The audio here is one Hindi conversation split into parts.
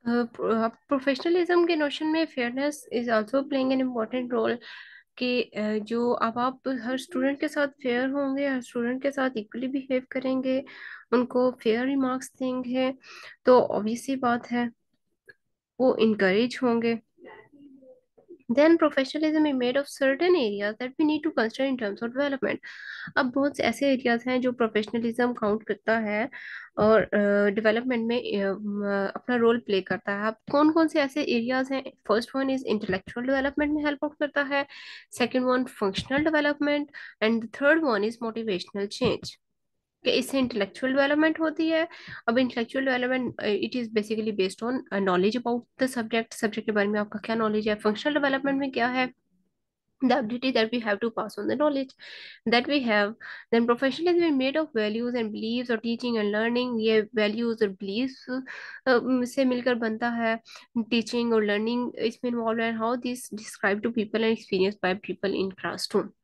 प्रोफेशनलिज्म के नोशन में fairness is also playing an important role कि जो अब आप हर स्टूडेंट के साथ फेयर होंगे, हर स्टूडेंट के साथ इक्वली बिहेव करेंगे, उनको फेयर रिमार्क्स देंगे, तो ऑब्वियस सी बात है वो इनकरेज होंगे. Then professionalism is made of certain areas that we need to consider in terms of development. अब बहुत से ऐसे एरियाज हैं जो प्रोफेशनलिज्म काउंट करता है और डेवलपमेंट में अपना रोल प्ले करता है. अब कौन कौन से ऐसे एरियाज हैं? First one is intellectual development में हेल्प आउट करता है. Second one functional development. And third one is motivational change, कि इससे इंटेलेक्चुअल डेवलपमेंट होती है. अब intellectual development it is basically based on knowledge about the subject, subject के बारे में आपका क्या नॉलेज है. फंक्शनल डेवलपमेंट में क्या है? The ability that we have to pass on the knowledge that we have. Then professionalism is made of values and beliefs or teaching and learning. ये values और beliefs से मिलकर बनता है. teaching और learning इसमें involved है. How this described to people and experienced by people in classroom.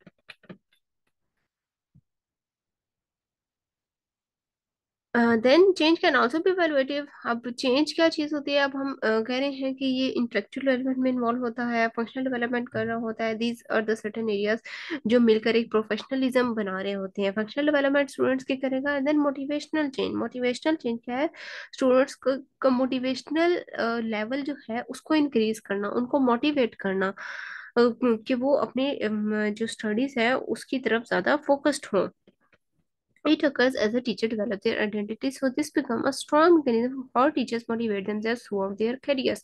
Then change can also be evaluative. अब चेंज क्या चीज होती है? अब हम कह रहे हैं कि ये इंटेलेक्चुअल डेवलपमेंट में इन्वॉल्व होता है, फंक्शनल डेवलपमेंट कर रहा होता है. These are the certain areas जो मिलकर एक प्रोफेशनलिज्म बना रहे होते हैं. फंक्शनल डेवलपमेंट स्टूडेंट्स की करेगा. Then motivational change. Motivational change क्या है? स्टूडेंट्स का मोटिवेशनल लेवल जो है उसको इंक्रीज करना, उनको मोटिवेट करना, कि वो अपने जो स्टडीज है उसकी तरफ ज्यादा फोकस्ड हों. It occurs as a teacher develop their identity, so this become a strong mechanism for teachers motivate themselves throughout their careers.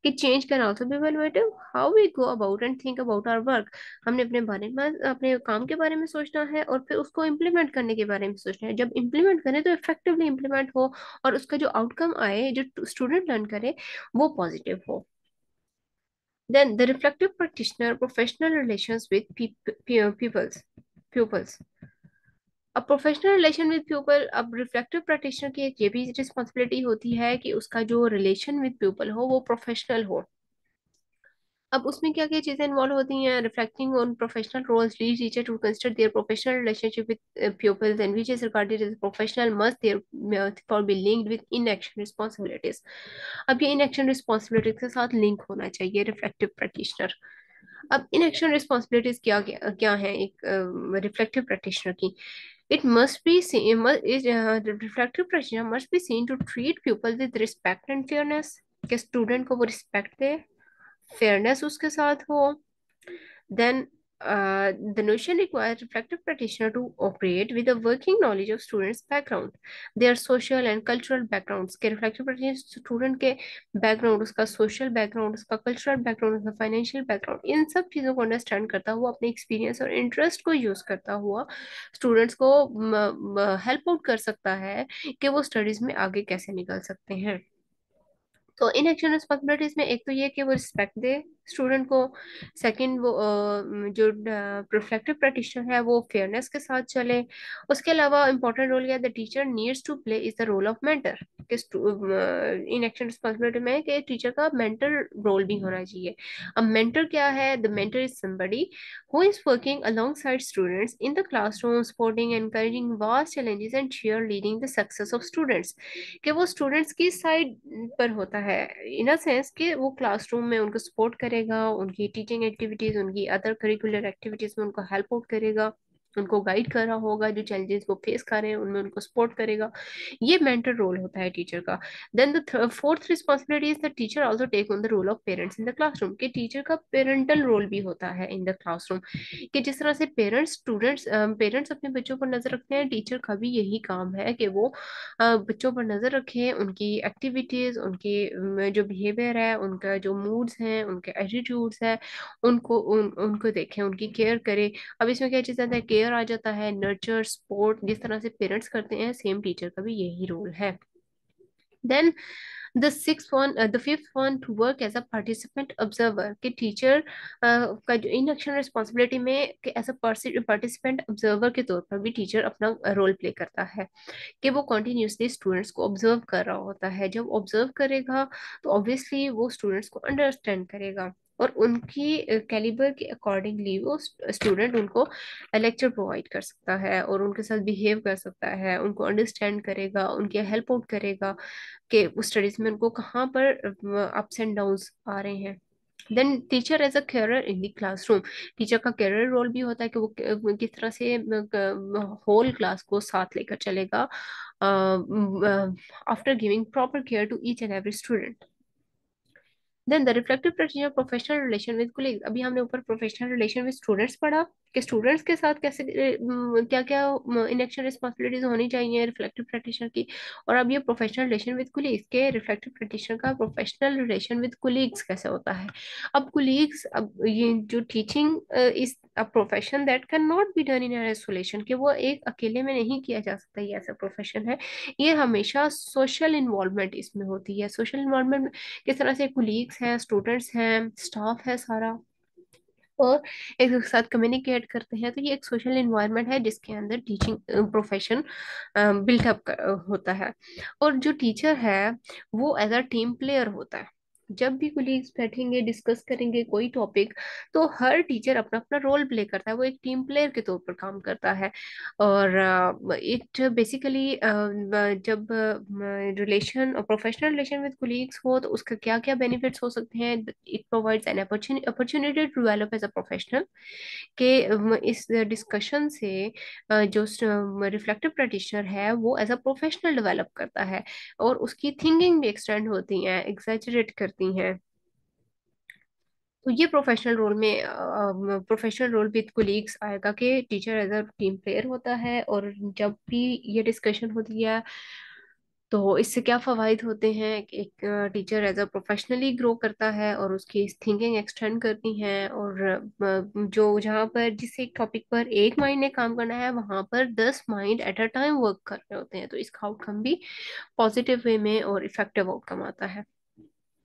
कि change can also be evaluative. How we go about and think about our work. हमने अपने बारे में, अपने काम के बारे में सोचना है और फिर उसको इम्प्लीमेंट करने के बारे में सोचना है. जब इम्प्लीमेंट करें तो इफेक्टिवली इम्प्लीमेंट हो और उसका जो आउटकम आए, जो स्टूडेंट लर्न करे, वो पॉजिटिव हो. Then the reflective practitioner professional relations with pupils. अब प्रोफेशनल रिलेशन विद पीपल. अब रिफ्लेक्टिव प्रैक्टिशनर की एक ये भी रिस्पॉन्सिबिलिटी होती है कि उसका जो रिलेशन विद पीपल हो वो प्रोफेशनल हो. अब उसमें क्या क्या चीजें इन्वॉल्व होती हैं? Reflecting on professional roles lead teacher to consider their professional relationship with pupils and which is regarded as professional must therefore be linked with in action responsibilities. अब ये इन एक्शन रिस्पॉन्सिबिलिटीज के साथ लिंक होना चाहिए रिफ्लेक्टिव प्रैक्टिशनर. अब इन एक्शन रिस्पॉन्सिबिलिटीज क्या क्या क्या है एक रिफ्लेक्टिव प्रैक्टिशनर की? It must be seen, the reflective practitioner must be seen to treat people with respect and fairness. कि स्टूडेंट को वो रिस्पेक्ट दे, फेयरनेस उसके साथ हो. Then the notion requires reflective practitioner to operate with a working knowledge of students' background, their social and cultural backgrounds. के reflective practitioner स्टूडेंट के बैकग्राउंड, उसका सोशल बैकग्राउंड, उसका कल्चरल बैकग्राउंड, उसका फाइनेंशियल बैकग्राउंड, इन सब चीज़ों को अंडरस्टैंड करता हुआ, अपने एक्सपीरियंस और इंटरेस्ट को यूज करता हुआ स्टूडेंट्स को हेल्प आउट कर सकता है कि वो स्टडीज में आगे कैसे निकल सकते हैं. तो इन एक्शन रिस्पॉन्सिबिलिटीज में एक तो ये कि वो रिस्पेक्ट दे स्टूडेंट को. सेकंड, वो जो रिफ्लेक्टिव प्रैक्टिशनर है वो फेयरनेस के साथ चले. उसके अलावा इंपॉर्टेंट रोल क्या the teacher needs to play is the role of mentor. कि इन एक्शन रिस्पॉन्सिबिलिटी में कि टीचर का मेंटर रोल भी होना चाहिए. अब मेंटर क्या है? The mentor is somebody who is working alongside students in the classroom, supporting, encouraging vast challenges and cheerleading the success of students. कि वो स्टूडेंट्स की साइड पर होता है, इन अ सेंस कि वो क्लासरूम में उनको सपोर्ट करेगा, उनकी टीचिंग एक्टिविटीज, उनकी अदर करिकुलर एक्टिविटीज में उनको हेल्प आउट करेगा, उनको गाइड कर रहा होगा, जो चैलेंजेस वो फेस कर रहे हैं उनमें उनको सपोर्ट करेगा. ये मेंटर रोल होता है टीचर का. Then the fourth responsibility is the teacher also take on the role of parents in the classroom. कि टीचर का पेरेंटल रोल भी होता है इन द क्लासरूम. कि जिस तरह से पेरेंट्स अपने बच्चों पर नजर रखते हैं, टीचर का भी यही काम है कि वो बच्चों पर नजर रखें, उनकी एक्टिविटीज, उनके जो बिहेवियर है, उनका जो मूड्स हैं, उनके एटीट्यूड्स है, उनको देखें, उनकी केयर करें. अब इसमें क्या चीज आता है? केयर आ जाता है, नर्चर, सपोर्ट. जिस तरह से पेरेंट्स करते हैं सेम टीचर का भी यही रोल है. Then the fifth one to work as a participant observer. कि टीचर का जो इन एक्शन रिस्पॉन्सिबिलिटी में कि एज अ पार्टिसिपेंट ऑब्जर्वर के तौर पर भी टीचर अपना रोल प्ले करता है. कि वो कॉन्टिन्यूसली स्टूडेंट्स को ऑब्जर्व कर रहा होता है. जब ऑब्जर्व करेगा तो ऑब्वियसली वो स्टूडेंट्स को अंडरस्टैंड करेगा. और उनकी कैलिबर के अकॉर्डिंगली वो स्टूडेंट उनको लेक्चर प्रोवाइड कर सकता है और उनके साथ बिहेव कर सकता है, उनको अंडरस्टैंड करेगा, उनके हेल्प आउट करेगा कि उस स्टडीज में उनको कहाँ पर अप्स एंड डाउन्स आ रहे हैं। Then teacher as a carer in the classroom, teacher का कैरियर रोल भी होता है कि वो किस तरह से होल क्लास को साथ लेकर चलेगा after giving proper care to each and every student. Then the reflective practice professional relation with colleague, अभी हमने ऊपर प्रोफेशनल रिलेशन विद स्टूडेंट्स पढ़ा कि स्टूडेंट्स के साथ कैसे क्या क्या इनेक्शन रिस्पॉन्सिबिलिटीज होनी चाहिए रिफ्लेक्टिव प्रैक्टिशनर की। और अब ये प्रोफेशनल रिलेशन विद कोलीग्स के रिफ्लेक्टिव प्रैक्टिशनर का प्रोफेशनल रिलेशन विद कोलीग्स कैसे होता है। अब कोलीग्स, अब ये जो teaching is a profession that can not be done in isolation, कि वो एक अकेले में नहीं किया जा सकता, ये ऐसा प्रोफेशन है। ये हमेशा सोशल इन्वॉल्वमेंट इसमें होती है। सोशल इन्वॉल्वमेंट किस तरह से, कुलीग्स हैं, स्टूडेंट्स हैं, स्टाफ है सारा, और एक दूसरे के साथ कम्युनिकेट करते हैं। तो ये एक सोशल इन्वायरमेंट है जिसके अंदर टीचिंग प्रोफेशन बिल्टअप होता है। और जो टीचर है वो एज अ टीम प्लेयर होता है। जब भी कुलीग्स बैठेंगे डिस्कस करेंगे कोई टॉपिक, तो हर टीचर अपना अपना रोल प्ले करता है, वो एक टीम प्लेयर के तौर पर काम करता है। और इट बेसिकली जब relation professional relation with colleagues हो तो उसका क्या क्या बेनिफिट्स हो सकते हैं। It provides an opportunity to develop as a professional, के इस डिस्कशन से जो रिफ्लेक्टिव प्रैक्टिशनर है वो एज अ प्रोफेशनल डेवलप करता है, और उसकी थिंकिंग भी एक्सटेंड होती है, एग्जैजरेट करती हैं। तो ये प्रोफेशनल रोल विद कोलीग्स आएगा कि teacher as a team player होता है। और जब भी ये डिस्कशन होती है तो इससे क्या फावाइद होते हैं कि एक teacher as a professionally grow करता है और उसकी थिंकिंग एक्सटेंड करती है। और जो जहाँ पर जिस एक टॉपिक पर एक माइंड ने काम करना है वहां पर 10 mind at a time work कर रहे होते हैं, तो इसका आउटकम भी पॉजिटिव वे में और इफेक्टिव आउटकम आता है।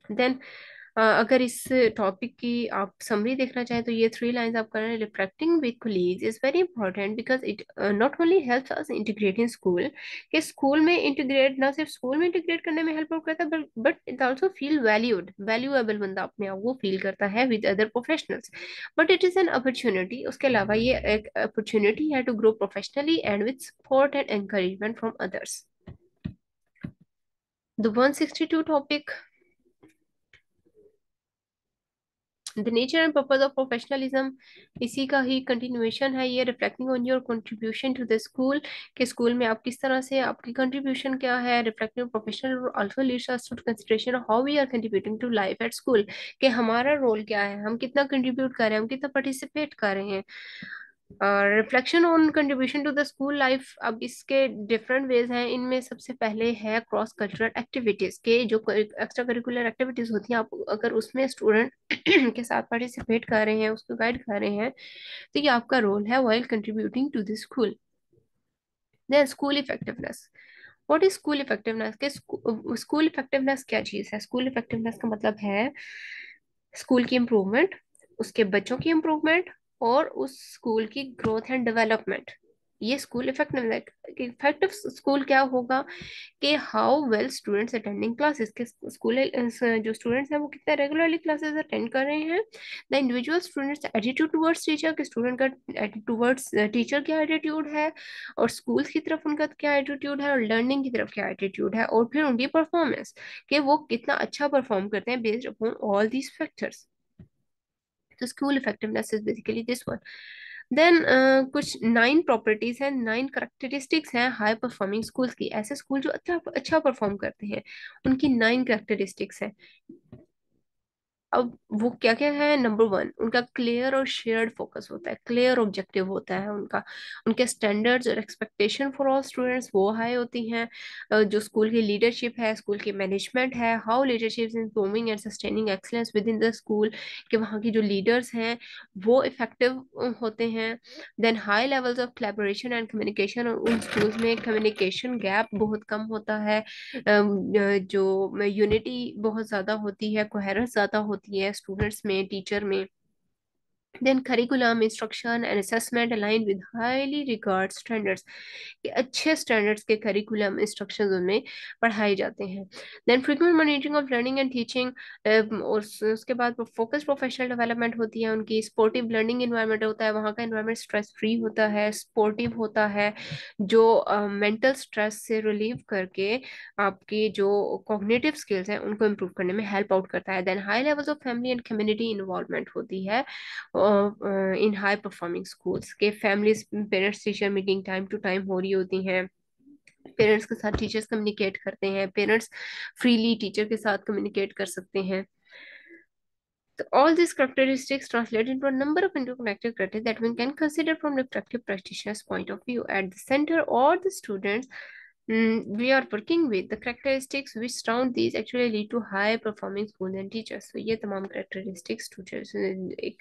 देन अगर इस टॉपिक की आप समरी देखना चाहें तो ये 3 लाइंस आप कर रहे हैं। Reflecting with colleagues is very important because it not only helps us integrate in school, कि स्कूल में इंटीग्रेट, ना सिर्फ स्कूल में इंटीग्रेट करने में हेल्प करता है but it also feel valued, valuable बंदा अपने आप वो फील करता है with other professionals. But it is an opportunity, उसके अलावा ये एक अपॉर्चुनिटी है to grow professionally and with support and encouragement from others. The 162 topic, the nature and purpose of professionalism, इसी का ही कंटिन्यूएशन है ये। Reflecting on your contribution to the school, कि स्कूल में आप किस तरह से, आपकी कंट्रीब्यूशन क्या है। Reflecting professional also leads us to consideration of how we are contributing to life at school, कि हमारा रोल क्या है, हम कितना कंट्रीब्यूट कर रहे हैं, हम कितना पार्टिसिपेट कर रहे हैं। Reflection on contribution to the school life, अब इसके डिफरेंट वेज हैं। इनमें सबसे पहले है क्रॉस कल्चरल एक्टिविटीज, के जो एक्स्ट्रा करिकुलर एक्टिविटीज होती हैं, आप अगर उसमें स्टूडेंट के साथ पार्टिसिपेट कर रहे हैं, उसको गाइड कर रहे हैं, तो ये आपका रोल है while contributing to the school. Then school effectiveness, what is school effectiveness, के स्कूल इफेक्टिवनेस क्या चीज है। स्कूल इफेक्टिवनेस का मतलब है स्कूल की इम्प्रूवमेंट, उसके बच्चों की इम्प्रूवमेंट, और उस स्कूल की ग्रोथ एंड डेवलपमेंट। ये स्कूल इफेक्टिव, इफेक्टिव स्कूल क्या होगा कि how well students attending classes, के स्कूल जो स्टूडेंट्स हैं वो कितना रेगुलरली क्लासेस अटेंड कर रहे हैं। The individual students attitude towards teacher, के स्टूडेंट का टुवर्ड्स टीचर क्या एटीट्यूड है, और स्कूल्स की तरफ उनका क्या एटीट्यूड है, और लर्निंग की तरफ क्या एटीट्यूड है, और फिर उनकी परफॉर्मेंस, कि वो कितना अच्छा परफॉर्म करते हैं based upon all these factors. तो school effectiveness is basically this one. Then कुछ 9 प्रॉपर्टीज हैं, 9 करेक्टरिस्टिक्स हैं हाई परफॉर्मिंग स्कूल्स की, ऐसे स्कूल जो अच्छा अच्छा परफॉर्म करते हैं, उनकी 9 करेक्टरिस्टिक्स हैं। अब वो क्या क्या है। नंबर 1, उनका क्लियर और शेयर्ड फोकस होता है, क्लियर ऑब्जेक्टिव होता है उनका। उनके स्टैंडर्ड्स और एक्सपेक्टेशन फॉर ऑल स्टूडेंट्स वो हाई होती हैं। जो स्कूल की लीडरशिप है, स्कूल की मैनेजमेंट है, how leadership is improving and sustaining excellence with in the school, कि वहाँ की जो लीडर्स हैं वो इफेक्टिव होते हैं। Then high levels of collaboration and communication, उन स्कूल्स में कम्युनिकेशन गैप बहुत कम होता है। जो यूनिटी बहुत ज्यादा होती है, कोहेरेंस ज्यादा होती है स्टूडेंट्स में, टीचर में। Then curriculum, instruction and assessment aligned with highly regarded standards, कि अच्छे स्टैंडर्ड्स के करिकुलम इंस्ट्रक्शंस उनमें पढ़ाए जाते हैं. Then frequent monitoring of learning and teaching, और उसके बाद फोकस प्रोफेशनल डेवलपमेंट होती है उनकी. स्पोर्टिव लर्निंग इन्वायरमेंट होता है वहाँ का, इन्वायरमेंट स्ट्रेस फ्री होता है, स्पोर्टिव होता है, जो मेंटल स्ट्रेस से रिलीव करके आपकी जो कॉग्निटिव स्किल्स हैं उनको इम्प्रूव करने में हेल्प आउट करता है. Then high levels of family and community involvement होती है इन हाई परफॉर्मिंग स्कूल्स के. Families, parents teacher meeting time to time हो रही होती हैं, पेरेंट्स के साथ टीचर्स कम्युनिकेट करते हैं, पेरेंट्स फ्रीली टीचर के साथ कम्युनिकेट कर सकते हैं. So all these characteristics translate into a number of interconnected criteria that we can consider from reflective practitioner's point of view. At the center, all the students we are working with, the characteristics which surround these actually lead to high performing school and teachers. So ये तमाम characteristics teachers एक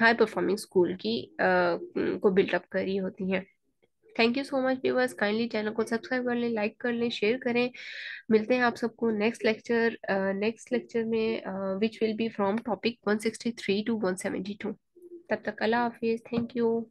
high performing school की को build up करी होती हैं. Thank you so much viewers, kindly channel को सब्सक्राइब कर लें, लाइक कर लें, शेयर करें. मिलते हैं आप सबको नेक्स्ट लेक्चर में which will be from topic 163 to 172. तब तक अल्लाह हाफिज. Thank you.